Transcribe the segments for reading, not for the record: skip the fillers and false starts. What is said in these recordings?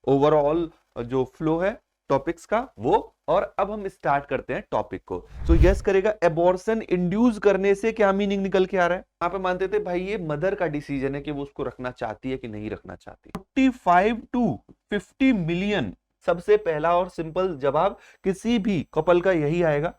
Overall जो flow है topics का वो। और अब हम स्टार्ट करते हैं टॉपिक को। तो यस करेगा, एबॉर्शन इंड्यूस करने से क्या मीनिंग निकल के आ रहा है। यहाँ पे मानते थे भाई ये मदर का डिसीजन है कि वो उसको रखना चाहती है कि नहीं रखना चाहती। 45 टू 50 मिलियन, सबसे पहला और सिंपल जवाब किसी भी कपल का यही आएगा।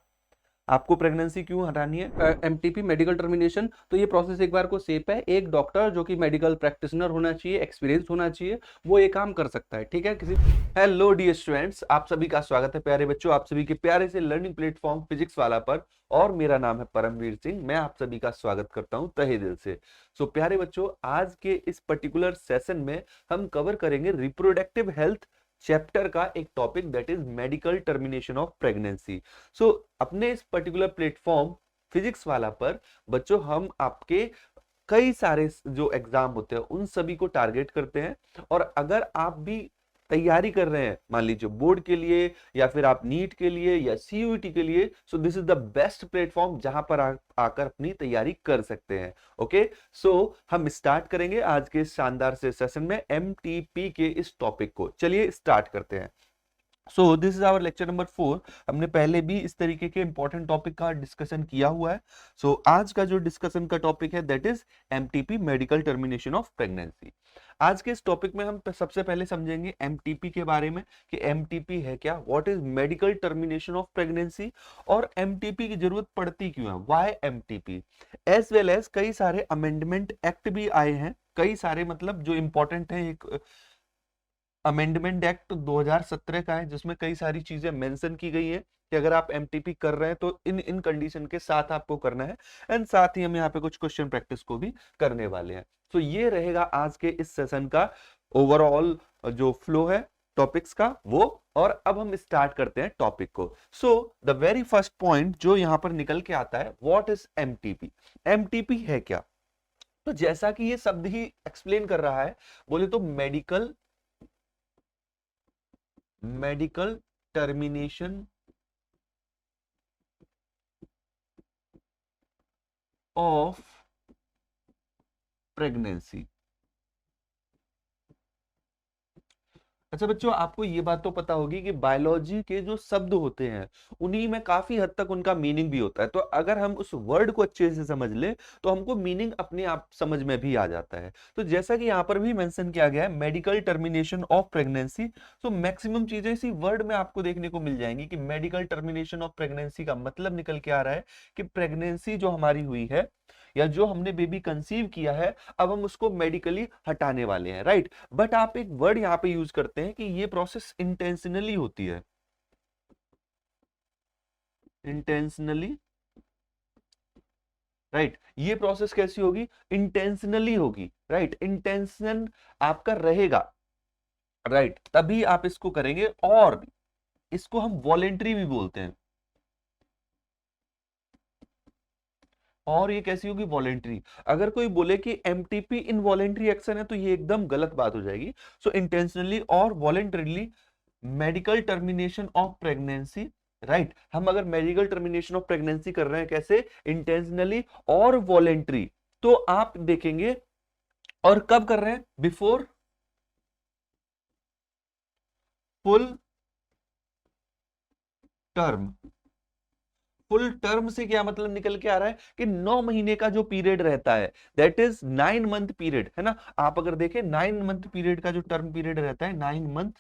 आपको प्रेगनेंसी क्यों हटानी है? एमटीपी मेडिकल टर्मिनेशन, तो ये प्रोसेस एक बार को सेफ है। एक डॉक्टर जो कि मेडिकल प्रैक्टिशनर होना चाहिए, एक्सपीरियंस होना चाहिए, वो ये काम कर सकता है। ठीक है। किसी हेलो डियर स्टूडेंट्स, आप सभी का स्वागत है प्यारे बच्चों, आप सभी के प्यारे से लर्निंग प्लेटफॉर्म फिजिक्स वाला पर। और मेरा नाम है परमवीर सिंह, मैं आप सभी का स्वागत करता हूं तहे दिल से। सो प्यारे बच्चों, आज के इस पर्टिकुलर सेशन में हम कवर करेंगे रिप्रोडक्टिव हेल्थ चैप्टर का एक topic, that is medical termination of pregnancy. So अपने इस पर्टिकुलर प्लेटफॉर्म फिजिक्स वाला पर बच्चों हम आपके कई सारे जो एग्जाम होते हैं उन सभी को टारगेट करते हैं। और अगर आप भी तैयारी कर रहे हैं, मान लीजिए बोर्ड के लिए या फिर आप नीट के लिए या सीयूईटी के लिए, सो this is the best platform जहां पर आकर अपनी तैयारी कर सकते हैं। ओके, सो हम स्टार्ट करेंगे आज के शानदार से सेशन में एमटीपी के इस टॉपिक को। चलिए स्टार्ट करते हैं। So this is our lecture number 4। हमने पहले भी इस तरीके के इंपॉर्टेंट टॉपिक का डिस्कशन किया हुआ है। सो आज का जो डिस्कशन का टॉपिक है that is MTP, medical termination of pregnancy. आज के इस टॉपिक में हम सबसे पहले समझेंगे एमटीपी के बारे में कि एमटीपी है क्या, what is medical termination of pregnancy, और एमटीपी की जरूरत पड़ती क्यों है, why MTP, as well as कई सारे अमेंडमेंट एक्ट भी आए हैं। कई सारे मतलब जो इंपॉर्टेंट है, एक अमेंडमेंट एक्ट 2017 का है जिसमें कई सारी चीजें मेंशन की गई हैं कि अगर आप एमटीपी कर रहे हैं तो इन इन कंडीशन के साथ आपको करना है। एंड साथ ही हम यहाँ पे कुछ क्वेश्चन प्रैक्टिस को भी करने वाले हैं। तो ये रहेगा आज के इस सेशन का ओवरऑल जो फ्लो है टॉपिक्स का वो। और अब हम स्टार्ट करते हैं टॉपिक को। So the very first point जो यहाँ पर निकल के आता है, व्हाट इज एमटीपी। एमटीपी है क्या? तो जैसा कि ये शब्द ही एक्सप्लेन कर रहा है, बोले तो मेडिकल टर्मिनेशन ऑफ प्रेगनेंसी। अच्छा बच्चों, आपको ये बात तो पता होगी कि बायोलॉजी के जो शब्द होते हैं उन्हीं में काफी हद तक उनका मीनिंग भी होता है। तो अगर हम उस वर्ड को अच्छे से समझ ले तो हमको मीनिंग अपने आप समझ में भी आ जाता है। तो जैसा कि यहाँ पर भी मेंशन किया गया है मेडिकल टर्मिनेशन ऑफ प्रेगनेंसी, तो मैक्सिमम चीजें इसी वर्ड में आपको देखने को मिल जाएंगी कि मेडिकल टर्मिनेशन ऑफ प्रेगनेंसी का मतलब निकल के आ रहा है कि प्रेगनेंसी जो हमारी हुई है या जो हमने बेबी कंसीव किया है, अब हम उसको मेडिकली हटाने वाले हैं, राइट। बट आप एक वर्ड यहां पे यूज करते हैं कि ये प्रोसेस इंटेंशनली होती है। Intentionally, right. ये प्रोसेस कैसी होगी? इंटेंशनली होगी, राइट। इंटेंशन आपका रहेगा, राइट, तभी आप इसको करेंगे। और इसको हम वॉलेंट्री भी बोलते हैं। और ये कैसी होगी? वॉलेंट्री। अगर कोई बोले कि एमटीपी इनवॉलेंट्री एक्शन है तो ये एकदम गलत बात हो जाएगी। सो इंटेंशनली और voluntarily medical termination of pregnancy, right. हम अगर मेडिकल टर्मिनेशन ऑफ प्रेगनेंसी कर रहे हैं कैसे? इंटेंशनली और वॉलेंट्री। तो आप देखेंगे, और कब कर रहे हैं? Before full term. Full term से क्या मतलब निकल के आ रहा है कि 9 महीने का जो पीरियड रहता है, दैट इज 9 मंथ पीरियड, है ना। आप अगर देखें 9 मंथ पीरियड का जो टर्म पीरियड रहता है 9 मंथ,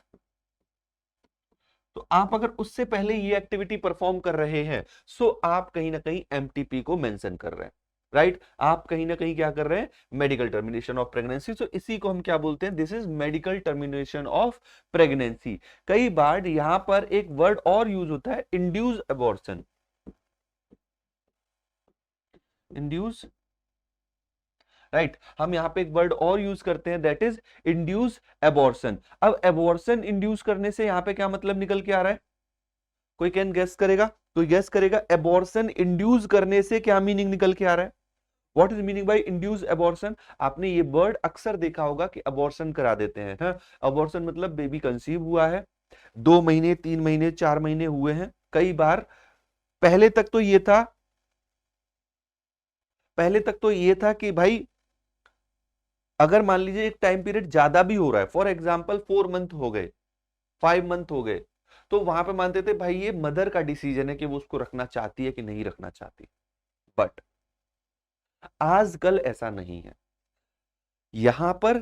तो आप अगर उससे पहले ये एक्टिविटी परफॉर्म कर रहे हैं, सो आप कहीं ना कहीं एमटीपी को मेंशन कर रहे हैं, राइट। आप कहीं ना कहीं क्या कर रहे हैं? Medical termination of pregnancy. तो इसी को हम क्या बोलते हैं? This is medical termination of pregnancy. कई बार यहां पर एक वर्ड और यूज होता है, इंड्यूस अबॉर्शन। Induce, right. हम यहाँ पे एक वर्ड और यूज करते हैं, दैट इज इंड्यूस एबॉर्शन। अब एबॉर्शन इंड्यूस करने से यहाँ पे क्या मतलब निकल के आ रहा है? कोई कैन गेस करेगा? तो गेस करेगा, एबॉर्शन इंड्यूस करने से क्या मीनिंग निकल के आ रहा है? What is meaning bye induce abortion? आपने ये वर्ड अक्सर देखा होगा कि अबॉर्शन करा देते हैं, हाँ? अबॉर्शन मतलब बेबी कंसीव हुआ है, 2 महीने 3 महीने 4 महीने हुए हैं। कई बार पहले तक तो ये था, पहले तक तो ये था कि भाई अगर मान लीजिए एक टाइम पीरियड ज्यादा भी हो रहा है, फॉर एग्जाम्पल 4 मंथ हो गए, 5 मंथ हो गए, तो वहां पे मानते थे भाई ये मदर का डिसीजन है कि वो उसको रखना चाहती है कि नहीं रखना चाहती। बट आजकल ऐसा नहीं है। यहां पर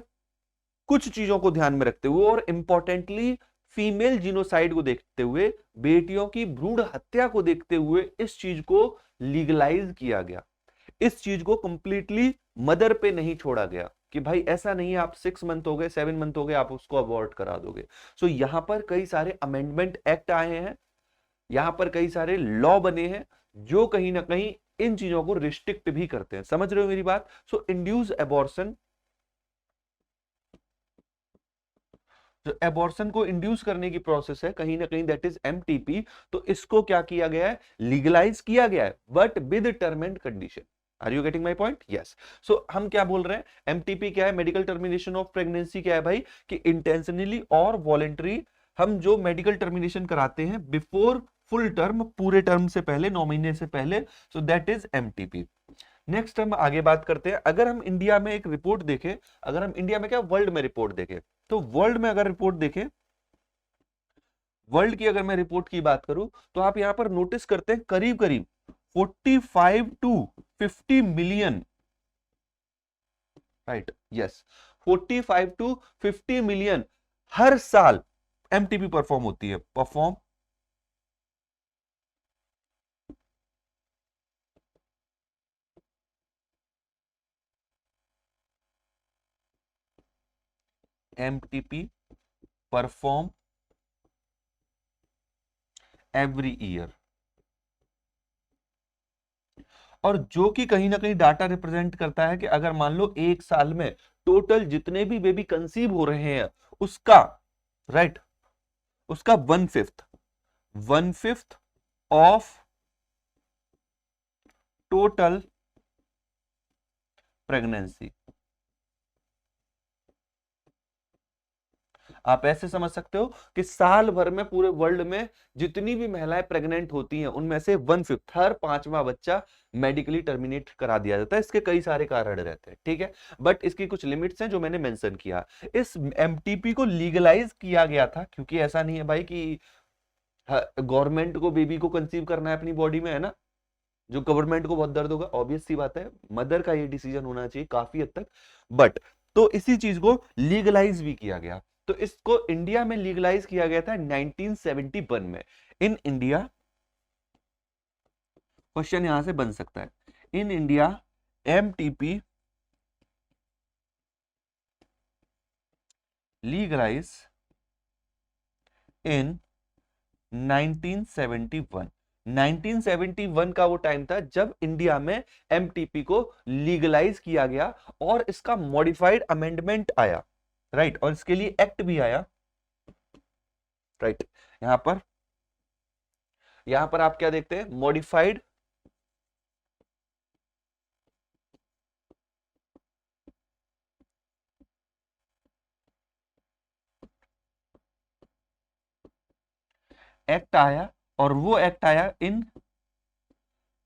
कुछ चीजों को ध्यान में रखते हुए और इंपॉर्टेंटली फीमेल जीनोसाइड को देखते हुए, बेटियों की भ्रूण हत्या को देखते हुए इस चीज को लीगलाइज किया गया। इस चीज को कंप्लीटली मदर पे नहीं छोड़ा गया कि भाई ऐसा नहीं है आप 6 मंथ हो गए, 7 मंथ हो गए, आप उसको अबॉर्ट करा दोगे। सो यहां पर कई सारे अमेंडमेंट एक्ट आए हैं, यहां पर कई सारे लॉ बने हैं जो कहीं ना कहीं इन चीजों को रिस्ट्रिक्ट भी करते हैं। समझ रहे हो मेरी बात? सो इंड्यूस एबॉर्शन, जो एबॉर्शन को इंड्यूस करने की प्रोसेस है कहीं ना कहीं दैट इज एमटीपी, तो इसको क्या किया गया है? लीगलाइज किया गया है, but with term and condition. Are you getting my point? Yes. So हम क्या बोल रहे हैं? एमटीपी क्या है? मेडिकल टर्मिनेशन ऑफ प्रेगनेंसी क्या है भाई? कि इंटेंशनली और वॉलेंटरी हम जो मेडिकल टर्मिनेशन कराते हैं बिफोर फुल टर्म, पूरे टर्म से पहले, 9 महीने से पहले, so that is MTP. Next हम आगे बात करते हैं। अगर हम इंडिया में एक रिपोर्ट देखें, अगर हम इंडिया में क्या वर्ल्ड में रिपोर्ट देखें, तो वर्ल्ड में अगर रिपोर्ट देखें, वर्ल्ड की अगर मैं रिपोर्ट की बात करूं, तो आप यहां पर नोटिस करते हैं करीब करीब 45 to 50 million, right, yes, 45 to 50 million हर साल एमटीपी परफॉर्म होती है, perform MTP perform every year. और जो कि कहीं ना कहीं डाटा रिप्रेजेंट करता है कि अगर मान लो एक साल में टोटल जितने भी बेबी कंसीव हो रहे हैं उसका, राइट, उसका 1/5 ऑफ टोटल प्रेगनेंसी। आप ऐसे समझ सकते हो कि साल भर में पूरे वर्ल्ड में जितनी भी महिलाएं प्रेग्नेंट होती हैं उनमें से 1/5, हर 5वां बच्चा मेडिकली टर्मिनेट करा दिया जाता है। इसके कई सारे कारण रहते हैं, ठीक है, बट इसकी कुछ लिमिट्स हैं जो मैंने मेंशन किया। इस एमटीपी को लीगलाइज किया गया था क्योंकि ऐसा नहीं है भाई कि गवर्नमेंट को बेबी को कंसीव करना है अपनी बॉडी में, है ना, जो गवर्नमेंट को बहुत दर्द होगा, ऑब्वियस सी बात है, मदर का ये डिसीजन होना चाहिए काफी हद तक। बट तो इसी चीज को लीगलाइज भी किया गया। तो इसको इंडिया में लीगलाइज किया गया था 1971 में इन इंडिया। क्वेश्चन यहां से बन सकता है, इन इंडिया एमटीपी लीगलाइज इन 1971। 1971 का वो टाइम था जब इंडिया में एमटीपी को लीगलाइज किया गया और इसका मॉडिफाइड अमेंडमेंट आया, राइट, और इसके लिए एक्ट भी आया, राइट। यहां पर आप क्या देखते हैं? मॉडिफाइड एक्ट आया, और वो एक्ट आया इन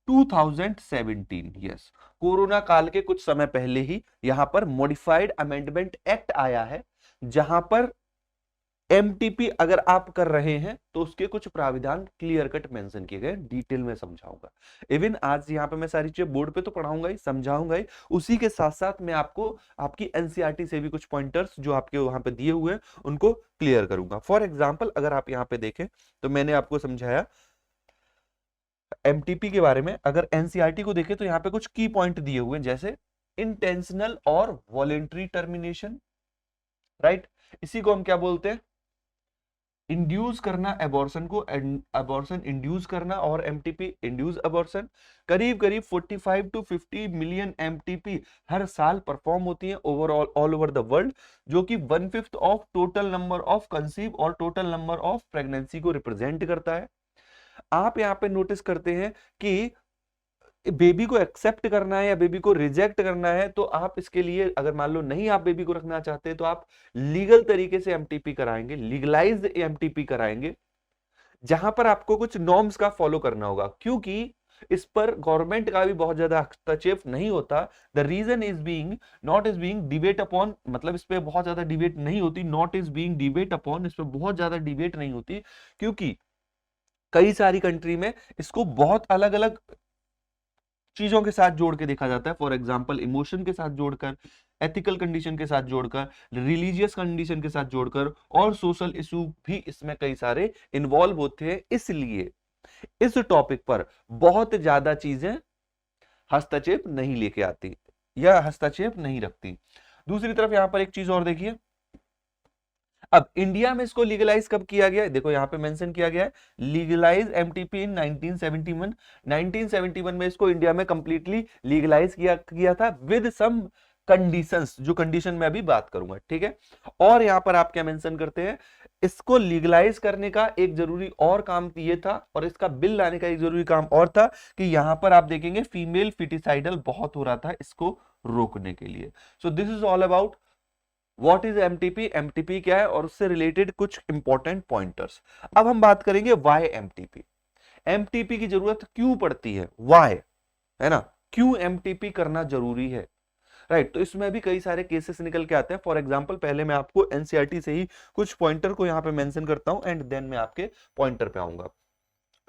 2017, यस, कोरोना काल के कुछ समय पहले ही यहां पर मॉडिफाइड अमेंडमेंट एक्ट आया है, जहां पर एमटीपी अगर आप कर रहे हैं तो उसके कुछ प्राविधान क्लियर कट मेंशन किए गए, डिटेल में समझाऊंगा। इवन आज यहाँ पे मैं सारी चीजें बोर्ड पे तो पढ़ाऊंगा ही, समझाऊंगा ही, उसी के साथ साथ मैं आपको आपकी एनसीईआरटी से भी कुछ पॉइंटर्स जो आपके वहां पे दिए हुए हैं उनको क्लियर करूंगा। फॉर एग्जाम्पल अगर आप यहाँ पे देखें तो मैंने आपको समझाया एमटीपी के बारे में। अगर एनसीईआरटी को देखें तो यहाँ पे कुछ की पॉइंट दिए हुए हैं, जैसे इंटेंशनल और वॉलेंट्री टर्मिनेशन, राइट, इसी को हम क्या बोलते हैं? इंड्यूस करना एबॉर्शन को, एबॉर्शन इंड्यूस करना, और एमटीपी इंड्यूस एबॉर्शन। करीब करीब 45 टू 50 मिलियन एमटीपी हर साल परफॉर्म होती है overall all over the world, जो कि 1/5 of total number of conceive और टोटल नंबर ऑफ प्रेगनेंसी को रिप्रेजेंट करता है। आप यहाँ पे नोटिस करते हैं कि बेबी को एक्सेप्ट करना है या बेबी को रिजेक्ट करना है, तो आप इसके लिए अगर मान लो नहीं आप बेबी को रखना चाहते तो आप लीगल तरीके से एमटीपी कराएंगे, लीगलाइज्ड एमटीपी कराएंगे, जहां पर आपको कुछ नॉर्म्स का फॉलो करना होगा। क्योंकि इस पर गवर्नमेंट का भी बहुत ज्यादा हस्तक्षेप नहीं होता। The reason is being not is being debate upon, मतलब इस पे बहुत ज्यादा डिबेट नहीं होती, not is being debate upon, इस पे बहुत ज्यादा डिबेट नहीं होती क्योंकि कई सारी कंट्री में इसको बहुत अलग अलग चीजों के साथ जोड़ के देखा जाता है। फॉर एग्जाम्पल इमोशन के साथ जोड़कर, एथिकल कंडीशन के साथ जोड़कर, रिलीजियस कंडीशन के साथ जोड़कर, और सोशल इशू भी इसमें कई सारे इन्वॉल्व होते हैं। इसलिए इस टॉपिक पर बहुत ज्यादा चीजें हस्तक्षेप नहीं लेके आती या हस्तक्षेप नहीं रखती। दूसरी तरफ यहां पर एक चीज और देखिए, अब इंडिया में इसको लीगलाइज कब किया गया है, देखो यहां पे मेंशन किया गया है लीगलाइज एमटीपी इन 1971। 1971 में इसको इंडिया में कंप्लीटली लीगलाइज किया था विद सम कंडीशंस, जो कंडीशन मैं अभी बात करूंगा, ठीक है। और यहां पर आप क्या मेंशन करते हैं, इसको लीगलाइज करने का एक जरूरी और काम ये था, और इसका बिल लाने का एक जरूरी काम और था कि यहां पर आप देखेंगे फीमेल फिटिसाइडल बहुत हो रहा था, इसको रोकने के लिए। सो this is all about what is MTP, MTP क्या है और उससे रिलेटेड कुछ इंपॉर्टेंट पॉइंटर्स। अब हम बात करेंगे व्हाई एमटीपी, एमटीपी की जरूरत क्यों पड़ती है, व्हाई, है ना, क्यों एमटीपी करना जरूरी है, राइट। तो इसमें भी कई सारे केसेस निकल के आते हैं। फॉर एग्जांपल पहले मैं आपको एनसीईआरटी से ही कुछ पॉइंटर को यहां पे मेंशन करता हूं एंड देन मैं आपके पॉइंटर पे आऊंगा।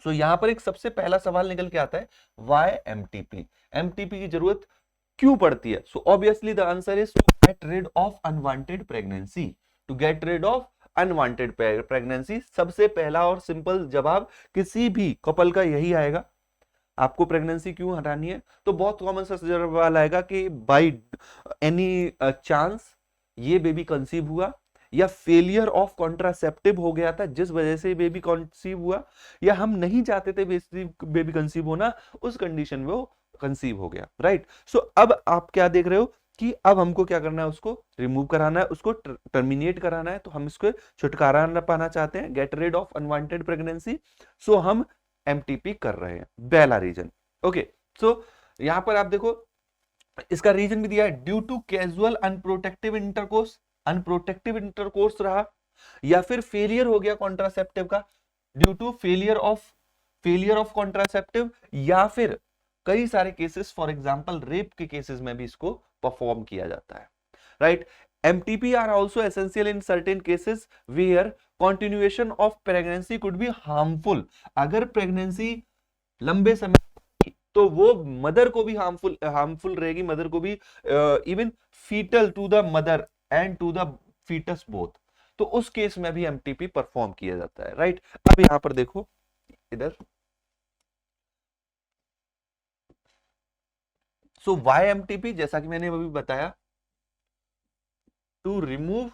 सो यहां पर एक सबसे पहला सवाल निकल के आता है, व्हाई एमटीपी, एमटीपी की जरूरत क्यों पड़ती है। So obviously the answer is to get rid of unwanted pregnancy, to get rid of unwanted pregnancy. सबसे पहला और सिंपल जवाब किसी भी कपल का यही आएगा, आपको प्रेगनेंसी क्यों हटानी है, तो बहुत कॉमन सा सवाल आएगा कि बाय एनी चांस ये बेबी कंसीव हुआ, या फेलियर ऑफ कॉन्ट्रासेप्टिव हो गया था जिस वजह से बेबी कंसीव हुआ, या हम नहीं चाहते थे बेबी कंसीव होना, उस कंडीशन में वो कंसीव हो गया, राइट। सो अब आप क्या देख रहे हो कि अब हमको क्या करना है, उसको रिमूव कराना है, उसको टर्मिनेट कराना है, तो हम इसको छुटकारा पाना चाहते हैं, get rid of unwanted pregnancy. So हम एमटीपी कर रहे हैं, पहला रीजन। ओके, सो यहां पर आप देखो इसका रीजन भी दिया है, due to casual unprotective intercourse, unprotective intercourse रहा, या फिर फेलियर हो गया कॉन्ट्रासेप्टिव का, due to failure of contraceptive, या फिर कई सारे केसेस फॉर एग्जांपल रेप के केसेस में भी इसको परफॉर्म किया जाता है, right. MTP are also essential in certain cases where continuation of pregnancy could be harmful। अगर प्रेगनेंसी लंबे समय तो वो मदर को भी हार्मफुल रहेगी, मदर को भी, even fetal to the mother and to the fetus both, तो उस केस में भी एमटीपी परफॉर्म किया जाता है, राइट। अब यहां पर देखो इधर, सो व्हाई एमटीपी, जैसा कि मैंने अभी बताया, to remove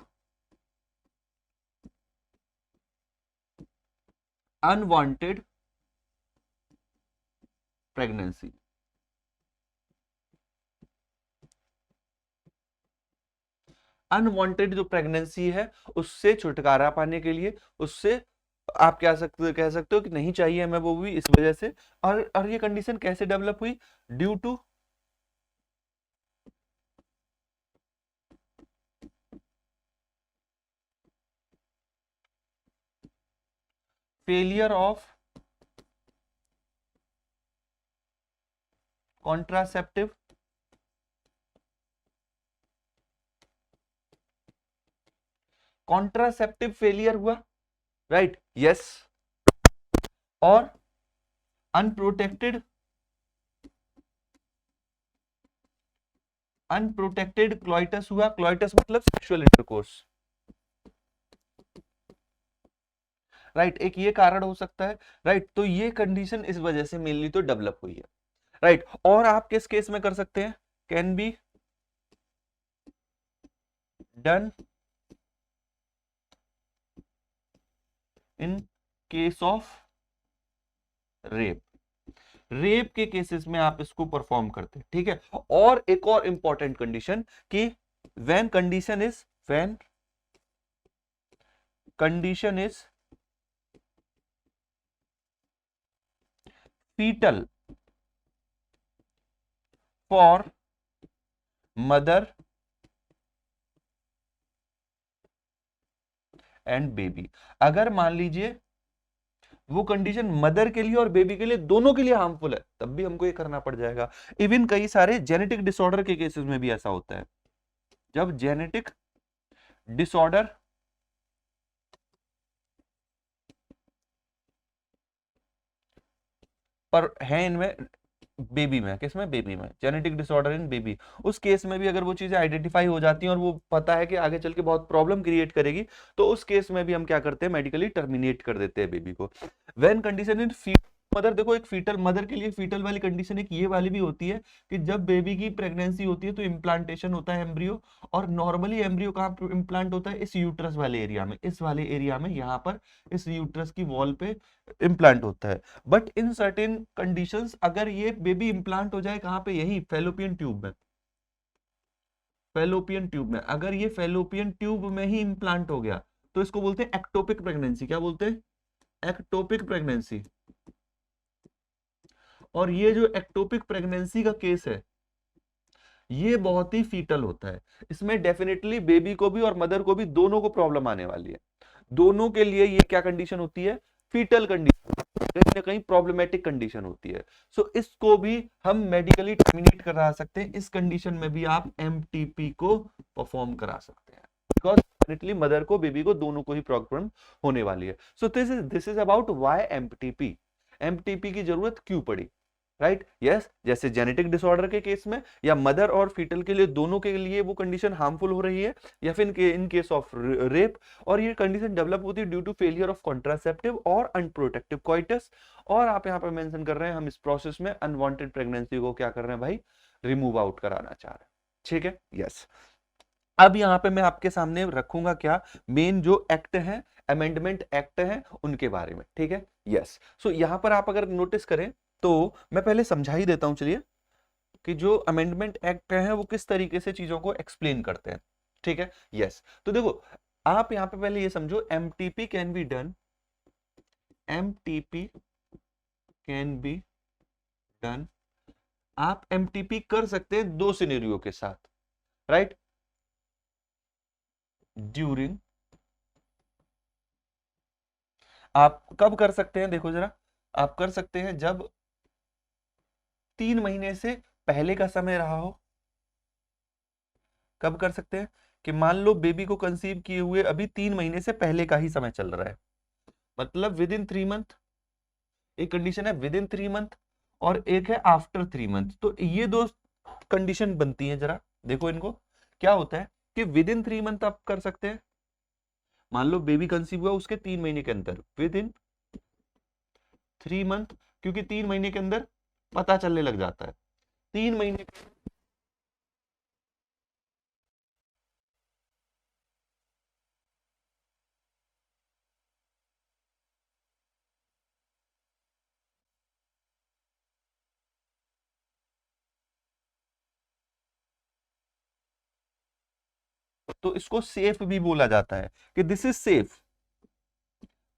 unwanted pregnancy, unwanted जो प्रेगनेंसी है उससे छुटकारा पाने के लिए, उससे आप कह सकते हो कि नहीं चाहिए हमें वो भी, इस वजह से। और ये कंडीशन कैसे डेवलप हुई, due to failure of contraceptive failure हुआ, राइट, यस, और अनप्रोटेक्टेड क्लोइटस हुआ, क्लोइटस मतलब सेक्सुअल इंटरकोर्स, राइट, एक ये कारण हो सकता है, राइट। तो ये कंडीशन इस वजह से मेनली तो डेवलप हुई है, राइट। और आप किस केस में कर सकते हैं, can be done in case of rape, rape के केसेस में आप इसको परफॉर्म करते हैं, ठीक है। और एक और इंपॉर्टेंट कंडीशन कि when condition is fetal for mother and baby, अगर मान लीजिए वो कंडीशन मदर के लिए और बेबी के लिए दोनों के लिए हार्मफुल है, तब भी हमको ये करना पड़ जाएगा। इवन कई सारे जेनेटिक डिसऑर्डर के केसेस में भी ऐसा होता है। जब जेनेटिक डिसऑर्डर पर है इनमें, बेबी में, किसमें, बेबी में, जेनेटिक डिसऑर्डर इन बेबी, उस केस में भी अगर वो चीजें आइडेंटिफाई हो जाती हैं और वो पता है कि आगे चल के बहुत प्रॉब्लम क्रिएट करेगी, तो उस केस में भी हम क्या करते हैं, मेडिकली टर्मिनेट कर देते हैं बेबी को। व्हेन कंडीशन इन मदर, देखो एक फीटल मदर के लिए फीटल वाली कंडीशन एक ये वाली भी होती है कि जब बेबी की प्रेगनेंसी होती है तो इम्प्लांटेशन होता है एम्ब्रियो, और नॉर्मली एम्ब्रियो कहाँ इम्प्लांट होता है, इस यूट्रस वाले एरिया में, इस वाले एरिया में, यहाँ पर इस यूट्रस की वॉल पे इम्प्लांट होता है। बट इन सर्टेन कंडीशंस अगर ये बेबी इम्प्लांट हो जाए कहाँ पे, यही फैलोपियन ट्यूब में, फैलोपियन ट्यूब में, अगर ये फैलोपियन ट्यूब में ही इम्प्लांट हो गया तो इसको बोलते हैं एक्टोपिक प्रेगनेंसी। क्या बोलते हैं, एक्टोपिक प्रेगनेंसी। और ये जो एक्टोपिक प्रेगनेंसी का केस है ये बहुत ही फीटल होता है, इसमें डेफिनेटली बेबी को भी और मदर को भी दोनों को प्रॉब्लम आने वाली है। दोनों के लिए ये क्या कंडीशन होती है, फीटल कंडीशन, कहीं ना कहीं प्रॉब्लमेटिक कंडीशन होती है। सो इसको भी हम मेडिकली टर्मिनेट करा सकते हैं, इस कंडीशन में भी आप एमटीपी को परफॉर्म करा सकते हैं, बिकॉज डेफिनेटली मदर को बेबी को दोनों को ही प्रॉब्लम होने वाली है। सो this is about why MTP, MTP की जरूरत क्यों पड़ी, राइट, यस। जैसे जेनेटिक डिसऑर्डर के केस में या मदर और फीटल के लिए दोनों के लिए वो कंडीशन हार्मफुल हो रही है, या फिर इन केस ऑफ रेप, और ये कंडीशन डेवलप होती है due to failure of contraceptive और अनप्रोटेक्टिव कोइटस, और आप यहाँ पर मेंशन कर रहे हैं हम इस प्रोसेस में अनवांटेड प्रेगनेंसी को क्या कर रहे हैं भाई, रिमूव आउट कराना चाह रहे हैं, ठीक है, यस। अब यहाँ पे मैं आपके सामने रखूंगा क्या, मेन जो एक्ट है, अमेंडमेंट एक्ट है, उनके बारे में, ठीक है, यस। सो यहाँ पर आप अगर नोटिस करें तो मैं पहले समझा ही देता हूं, चलिए, कि जो अमेंडमेंट एक्ट है वो किस तरीके से चीजों को एक्सप्लेन करते हैं, ठीक है, यस। तो देखो आप यहां पे पहले ये समझो, MTP can be done, MTP can be done, आप एमटीपी कर सकते हैं दो सिनेरियो के साथ, राइट, ड्यूरिंग, आप कब कर सकते हैं, देखो जरा, आप कर सकते हैं जब 3 महीने से पहले का समय रहा हो। कब कर सकते हैं, कि मान लो बेबी को कंसीव किए हुए अभी 3 महीने से पहले का ही समय चल रहा है, मतलब विद इन 3 मंथ, एक कंडीशन है विद इन 3 मंथ और एक है आफ्टर 3 मंथ। तो ये दो कंडीशन बनती है, जरा देखो इनको, क्या होता है कि विद इन 3 मंथ आप कर सकते हैं, मान लो बेबी कंसीव हुआ उसके 3 महीने के अंदर, विद इन 3 मंथ, क्योंकि 3 महीने के अंदर पता चलने लग जाता है, 3 महीने तो इसको सेफ भी बोला जाता है कि दिस इज सेफ।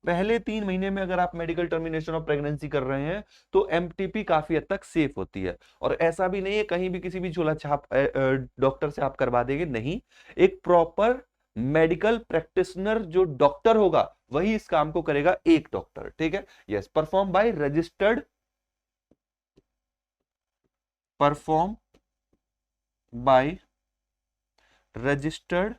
पहले 3 महीने में अगर आप मेडिकल टर्मिनेशन ऑफ प्रेगनेंसी कर रहे हैं तो एमटीपी काफी हद तक सेफ होती है, और ऐसा भी नहीं है कहीं भी किसी भी झोला छाप डॉक्टर से आप करवा देंगे, नहीं, एक प्रॉपर मेडिकल प्रैक्टिशनर जो डॉक्टर होगा वही इस काम को करेगा, एक डॉक्टर, ठीक है, yes, perform by registered, perform by registered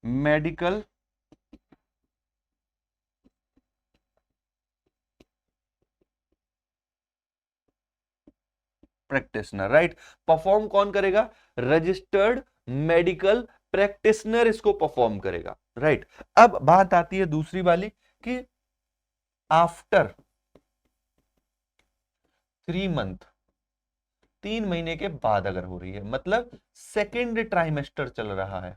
medical practitioner, right, perform कौन करेगा, रजिस्टर्ड मेडिकल प्रैक्टिशनर इसको परफॉर्म करेगा, राइट। अब बात आती है दूसरी वाली कि आफ्टर 3 मंथ, 3 महीने के बाद अगर हो रही है, मतलब सेकेंड ट्राइमेस्टर चल रहा है,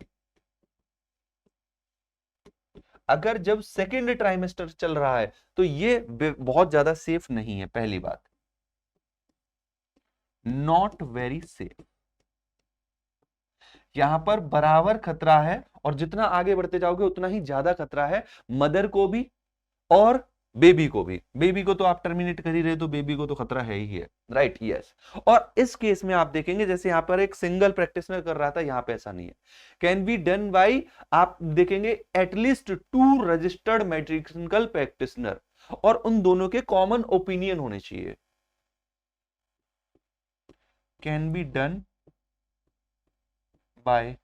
अगर जब सेकेंड ट्राइमेस्टर चल रहा है तो ये बहुत ज्यादा सेफ नहीं है, पहली बात, नॉट वेरी सेफ, यहां पर बराबर खतरा है, और जितना आगे बढ़ते जाओगे उतना ही ज्यादा खतरा है मदर को भी और बेबी को तो आप टर्मिनेट कर ही रहे, तो बेबी को तो खतरा है ही है, राइट, यस। और इस केस में आप देखेंगे जैसे यहां पर एक सिंगल प्रैक्टिशनर कर रहा था, यहां पे ऐसा नहीं है, कैन बी डन बाय, आप देखेंगे एटलीस्ट 2 रजिस्टर्ड मेडिकल प्रैक्टिशनर, और उन दोनों के कॉमन ओपिनियन होने चाहिए। Can be done by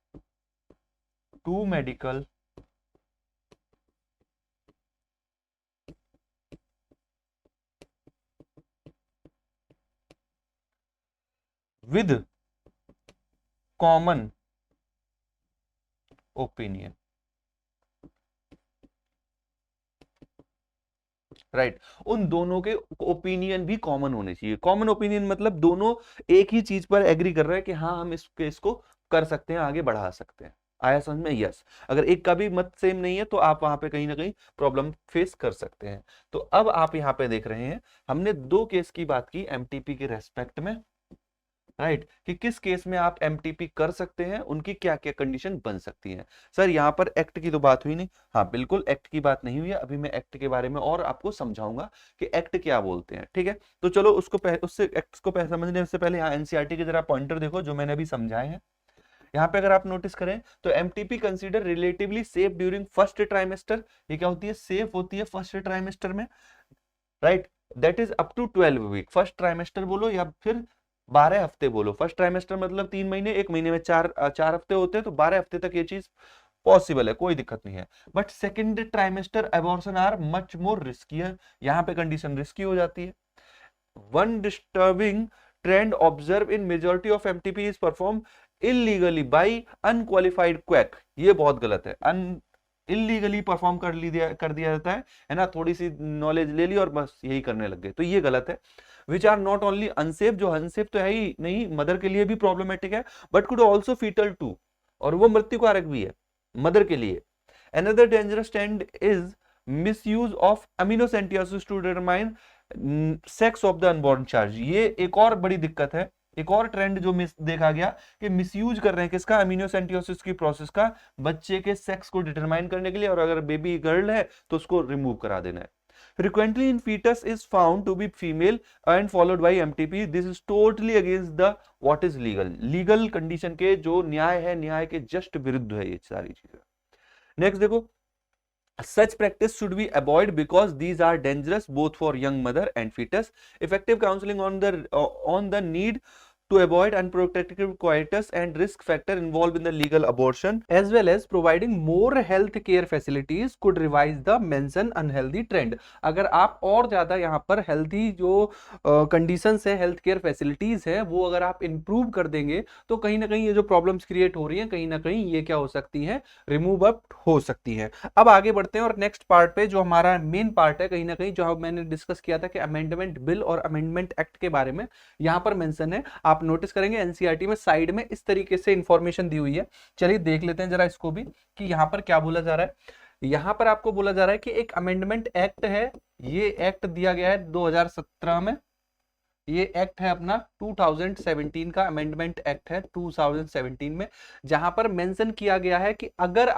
2 medical with common opinion, right, उन दोनों के ओपिनियन भी कॉमन होने चाहिए। कॉमन ओपिनियन मतलब दोनों एक ही चीज पर एग्री कर रहे हैं कि हाँ हम इस केस को कर सकते हैं, आगे बढ़ा सकते हैं। आया समझ में? यस। अगर एक का भी मत सेम नहीं है तो आप वहां पे कहीं ना कहीं प्रॉब्लम फेस कर सकते हैं। तो अब आप यहाँ पे देख रहे हैं, हमने 2 केस की बात की एमटीपी के रेस्पेक्ट में, राइट, कि किस केस में आप एमटीपी कर सकते हैं, उनकी क्या क्या कंडीशन बन सकती हैं। सर यहाँ पर एक्ट की तो बात हुई नहीं। हाँ बिल्कुल, एक्ट की बात नहीं हुई है। अभी मैं एक्ट के बारे में और आपको समझाऊंगा कि एक्ट क्या बोलते हैं, ठीक है। तो चलो उससे एक्ट को समझने से पहले यहाँ एनसीईआरटी के जरा पॉइंटर देखो जो मैंने अभी समझाए हैं। यहाँ पे अगर आप नोटिस करें तो MTP consider relatively safe during first trimester. ये क्या होती है? सेफ होती है फर्स्ट ट्राइमेस्टर में, right, that is up to 12 week. First trimester बोलो या फिर 12 हफ्ते बोलो। फर्स्ट ट्राइमेस्टर मतलब 3 महीने, 1 महीने में 4 हफ्ते होते हैं, तो 12 हफ्ते तक ये चीज पॉसिबल है, कोई दिक्कत नहीं है। But second trimester abortion are much more risky, यहाँ पे कंडीशन रिस्की हो जाती है। One disturbing trend observe in majority of MTP is perform illegally by unqualified quack. ये बहुत गलत है। इलीगली परफॉर्म कर दिया जाता है ना, थोड़ी सी नॉलेज ले ली और बस यही करने लग गए, तो ये गलत है। Which are not only unsafe, जो अनसेफ तो है ही नहीं, मदर के लिए भी प्रॉब्लमेटिक है, but could also foetal to, और वो मृत्यु कारक भी है मदर के लिए। Another dangerous trend is misuse of amniocentesis to determine sex of the unborn charge. ये एक और बड़ी दिक्कत है, एक और ट्रेंड जो देखा गया कि मिसयूज कर रहे हैं किसका? अमीनोसेंटियोसिस की प्रोसेस का, बच्चे के सेक्स को डिटरमाइन करने के लिए, और अगर बेबी गर्ल है तो उसको रिमूव करा देना है। Frequently in fetus is found to be female and followed by MTP. This is totally against the what is legal. Legal condition के जो न्याय है, न्याय के जस्ट विरुद्ध है ये सारी चीजें। नेक्स्ट देखो, such practice should be avoided because these are dangerous both for young mother and fetus. Effective counseling on the need to avoid unprotected coitus and risk factor involved in the legal abortion as well as providing more health care facilities could revise the mentioned unhealthy trend। अगर आप और ज्यादा यहाँ पर healthy जो conditions है, health care facilities है, वो अगर आप इंप्रूव कर देंगे तो कहीं ना कहीं ये जो प्रॉब्लम्स क्रिएट हो रही हैं, कहीं ना कहीं ये क्या हो सकती है? रिमूव अप हो सकती है। अब आगे बढ़ते हैं और नेक्स्ट पार्ट पे, जो हमारा मेन पार्ट है, कहीं ना कहीं जो मैंने डिस्कस किया था कि अमेंडमेंट बिल और अमेंडमेंट एक्ट के बारे में यहाँ पर मेंशन है। आप नोटिस करेंगे एनसीईआरटी में साइड में इस तरीके से इंफॉर्मेशन दी हुई है। चलिए देख लेते हैं जरा इसको भी कि यहाँ पर क्या बोला जा रहा है। यहाँ पर आपको बोला जा रहा है कि एक अमेंडमेंट एक्ट है, ये एक्ट दिया गया है 2017 में। ये एक्ट है अपना 2017 का अमेंडमेंट एक्ट है 2017 में, जहां पर मेंशन किया गया है कि अगर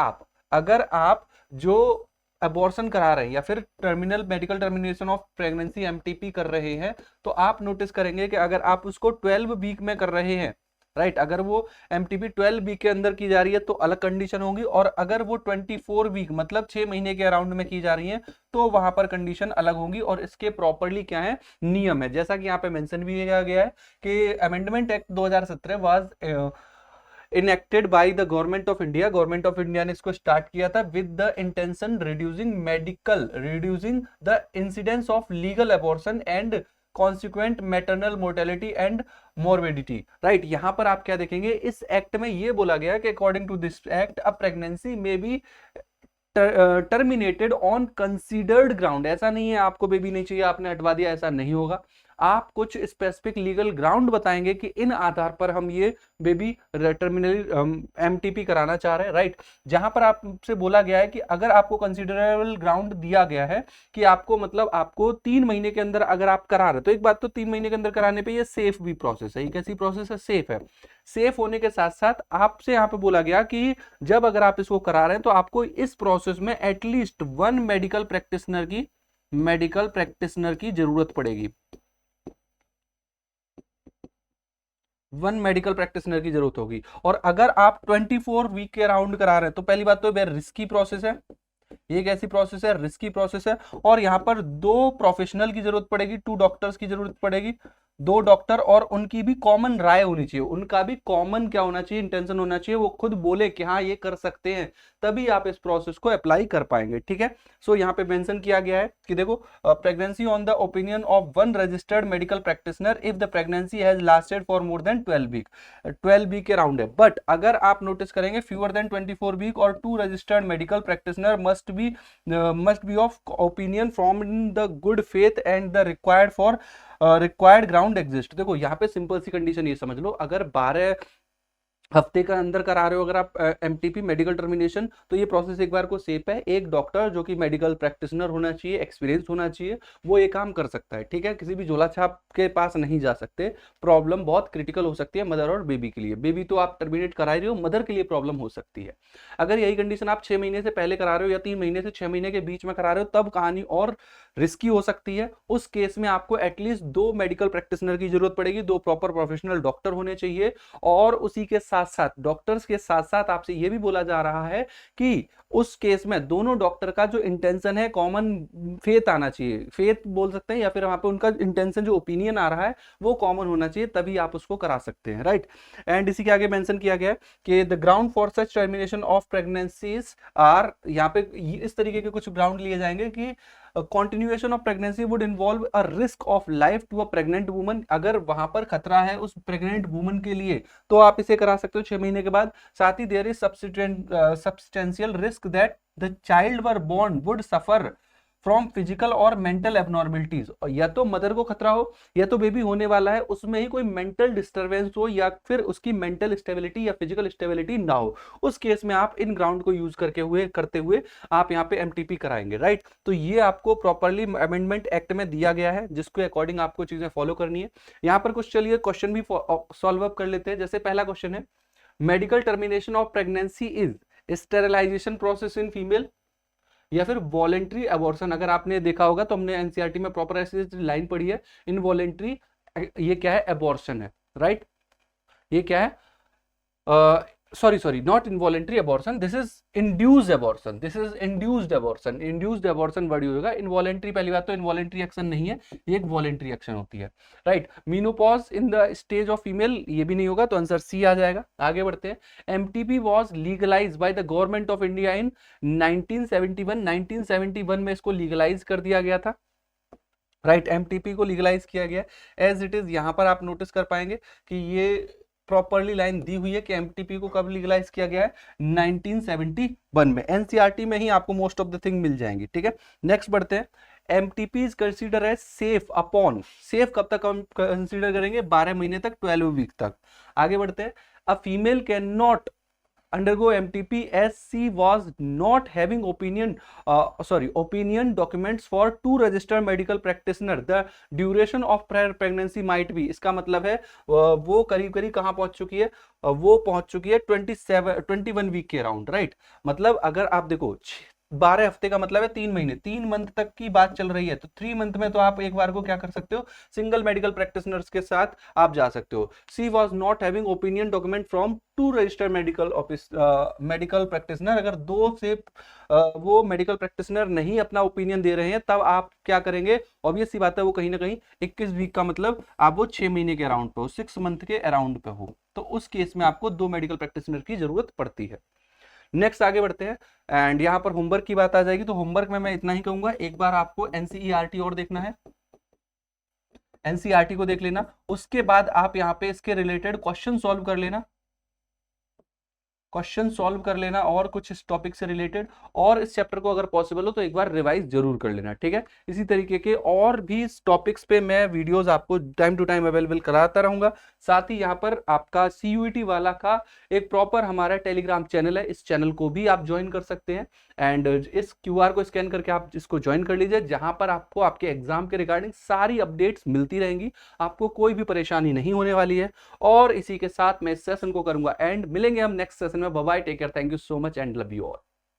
आप जो अबॉर्शन करा रहे हैं या फिर terminal medical termination of pregnancy MTP कर रहे हैं, तो आप नोटिस करेंगे कि अगर आप उसको 12 वीक में कर रहे हैं, राइट, अगर वो एमटीपी 12 वीक के अंदर की जा रही है तो अलग कंडीशन होगी, और अगर वो 24 वीक मतलब 6 महीने के अराउंड में की जा रही है तो वहां पर कंडीशन अलग होगी। और इसके प्रॉपरली क्या है? नियम है, जैसा कि यहाँ पे मेंशन भी किया गया है कि amendment act 2017 was enacted by the government of India. Government of India ने इसको स्टार्ट किया था with the intention reducing the incidence of legal abortion and consequent maternal mortality and morbidity, right. यहां पर आप क्या देखेंगे, इस एक्ट में ये बोला गया कि according to this act a pregnancy may be terminated on considered ground. ऐसा नहीं है आपको बेबी नहीं चाहिए आपने हटवा दिया, ऐसा नहीं होगा। आप कुछ स्पेसिफिक लीगल ग्राउंड बताएंगे कि इन आधार पर हम ये बेबी टर्मिनली एमटीपी कराना चाह रहे हैं, राइट। जहां पर आपसे बोला गया है कि अगर आपको कंसीडरेबल ग्राउंड दिया गया है कि आपको मतलब आपको 3 महीने के अंदर अगर आप करा रहे, तो एक बात तो 3 महीने के अंदर कराने पे ये सेफ भी प्रोसेस है। ये कैसी प्रोसेस है? सेफ है। सेफ होने के साथ साथ आपसे यहाँ पे बोला गया कि जब अगर आप इसको करा रहे हैं तो आपको इस प्रोसेस में एटलीस्ट 1 मेडिकल प्रैक्टिशनर की मेडिकल प्रैक्टिशनर की जरूरत पड़ेगी। 1 मेडिकल प्रैक्टिशनर की जरूरत होगी। और अगर आप 24 वीक के अराउंड करा रहे हैं तो पहली बात तो वेरी रिस्की प्रोसेस है, ये एक ऐसी प्रोसेस है, रिस्की प्रोसेस है। और यहाँ पर 2 प्रोफेशनल की जरूरत पड़ेगी, 2 डॉक्टर्स की जरूरत पड़ेगी, 2 डॉक्टर, और उनकी भी कॉमन राय होनी चाहिए, उनका भी कॉमन क्या होना चाहिए, इंटेंशन होना चाहिए, वो खुद बोले कि हाँ ये कर सकते हैं, तभी आप इस प्रोसेस को अप्लाई कर पाएंगे। ठीक है, सो यहाँ पे मेंशन किया गया है कि देखो, pregnancy on the opinion of 1 registered medical practitioner if the pregnancy has lasted for more than 12 week. 12 week के राउंड है, बट अगर आप नोटिस करेंगे फ्यूअर देन 24 वीक और 2 registered medical practitioner must be of opinion from the good faith and the required ground exist. देखो यहाँ पे simple सी condition ये समझ लो, अगर 12 हफ्ते का अंदर करा रहे हो अगर आप एमटीपी मेडिकल टर्मिनेशन, तो ये प्रोसेस एक बार को सेफ है। एक डॉक्टर जो कि मेडिकल प्रैक्टिशनर होना चाहिए, एक्सपीरियंस होना चाहिए, वो ये काम कर सकता है। ठीक है, किसी भी झोला छाप के पास नहीं जा सकते, प्रॉब्लम बहुत क्रिटिकल हो सकती है मदर और बेबी के लिए। बेबी तो आप टर्मिनेट करा रहे हो, मदर के लिए प्रॉब्लम हो सकती है। अगर यही कंडीशन आप 6 महीने से पहले करा रहे हो या 3 महीने से 6 महीने के बीच में करा रहे हो, तब कहानी और रिस्की हो सकती है। उस केस में आपको एटलीस्ट 2 मेडिकल प्रैक्टिशनर की जरूरत पड़ेगी, 2 प्रॉपर प्रोफेशनल डॉक्टर होने चाहिए। और उसी के साथ साथ, डॉक्टर्स के साथ साथ आपसे यह भी बोला जा रहा है कि उस केस में दोनों डॉक्टर का जो इंटेंशन है, कॉमन फेथ आना चाहिए, फेथ बोल सकते हैं, या फिर वहां पे उनका इंटेंशन जो ओपिनियन आ रहा है वो कॉमन होना चाहिए, तभी आप उसको करा सकते हैं। राइट, एंड इसी के आगे मेंशन किया गया है कि the ground for such termination of pregnancies are, यहाँ पे इस तरीके के कुछ ग्राउंड लिए जाएंगे कि continuation of pregnancy would involve a risk of life to a pregnant woman। अगर वहां पर खतरा है उस प्रेग्नेंट वुमन के लिए तो आप इसे करा सकते हो 6 महीने के बाद। साथ ही there is substantial risk that the child were born would suffer from physical और मेंटल एबनॉर्मेलिटीज। या तो मदर को खतरा हो, या तो बेबी होने वाला है उसमें ही कोई मेंटल डिस्टर्बेंस हो, या फिर उसकी मेंटल स्टेबिलिटी या फिजिकल स्टेबिलिटी ना हो। उस केस में आप इन ग्राउंड को यूज करते हुए आप यहाँ पे एमटीपी कराएंगे। राइट, तो ये आपको प्रॉपरली अमेंडमेंट एक्ट में दिया गया है, जिसके अकॉर्डिंग आपको चीजें फॉलो करनी है। यहाँ पर कुछ चलिए क्वेश्चन भी सॉल्व अप कर लेते हैं। जैसे पहला क्वेश्चन है, medical termination of pregnancy is sterilization process in female या फिर वॉलेंट्री अबॉर्शन। अगर आपने देखा होगा तो हमने एनसीईआरटी में प्रॉपर ऐसी लाइन पढ़ी है, इनवॉलेंट्री, ये क्या है, अबॉर्शन है। राइट, ये क्या है, sorry not involuntary abortion, this is induced abortion, this is induced abortion. Induced abortion word होगा, इनवॉलेंट्री पहली बात तो इनवॉलेंट्री एक्शन नहीं है, ये एक वॉलेंट्री एक्शन होती है। Right, menopause in the stage of female, ये भी नहीं होगा, तो आंसर सी आ जाएगा। आगे बढ़ते हैं, MTP was legalised by the government of India in 1971। 1971 में इसको लीगलाइज कर दिया गया था। राइट, एमटीपी को लीगलाइज किया गया एज इट इज। यहां पर आप नोटिस कर पाएंगे कि ये प्रॉपरली लाइन दी हुई है कि एमटीपी को कब लीगलाइज किया गया है, 1971 में। एनसीईआरटी में ही आपको मोस्ट ऑफ द थिंग मिल जाएंगी। ठीक है, नेक्स्ट बढ़ते हैं, MTP is consider as safe upon, safe कब तक हम कंसीडर करेंगे, 12 महीने तक, 12 वीक तक। आगे बढ़ते हैं, a female can not undergo MTP as she was not having opinion documents for 2 registered medical practitioner. The duration of prior pregnancy might be, इसका मतलब है वो करीब करीब कहाँ पहुंच चुकी है, वो पहुंच चुकी है 21 वीक के अराउंड। राइट, मतलब अगर आप देखो 12 हफ्ते का मतलब है 3 महीने, 3 मंथ तक की बात चल रही है, तो 3 मंथ में तो आप एक बार को क्या कर सकते हो, सिंगल मेडिकल प्रैक्टिशनर्स के साथ आप जा सकते हो। She was not having opinion document from 2 registered medical practitioner. अगर 2 से वो मेडिकल प्रैक्टिशनर नहीं अपना ओपिनियन दे रहे हैं, तब आप क्या करेंगे, ऑब्वियस सी बात है वो कहीं ना कहीं 21 वीक का मतलब आप वो 6 महीने के अराउंड पे हो, 6 मंथ के अराउंड पे हो, तो उस केस में आपको 2 मेडिकल प्रैक्टिशनर की जरूरत पड़ती है। नेक्स्ट आगे बढ़ते हैं, एंड यहाँ पर होमवर्क की बात आ जाएगी, तो होमवर्क में मैं इतना ही कहूंगा, एक बार आपको एनसीईआरटी और देखना है, एनसीईआरटी को देख लेना, उसके बाद आप यहाँ पे इसके रिलेटेड क्वेश्चन सॉल्व कर लेना, क्वेश्चन सॉल्व कर लेना और कुछ इस टॉपिक से रिलेटेड, और इस चैप्टर को अगर पॉसिबल हो तो एक बार रिवाइज जरूर कर लेना। ठीक है, इसी तरीके के और भी टॉपिक्स पे मैं वीडियोस आपको टाइम टू टाइम अवेलेबल कराता रहूंगा। साथ ही यहाँ पर आपका सीयूईटी वाला का एक प्रॉपर हमारा टेलीग्राम चैनल है, इस चैनल को भी आप ज्वाइन कर सकते हैं, एंड इस क्यूआर को स्कैन करके आप इसको ज्वाइन कर लीजिए, जहां पर आपको आपके एग्जाम के रिगार्डिंग सारी अपडेट्स मिलती रहेंगी, आपको कोई भी परेशानी नहीं होने वाली है। और इसी के साथ मैं इस सेशन को करूंगा एंड, मिलेंगे हम नेक्स्ट सेशन में। Bye bye, take care, thank you so much and love you all.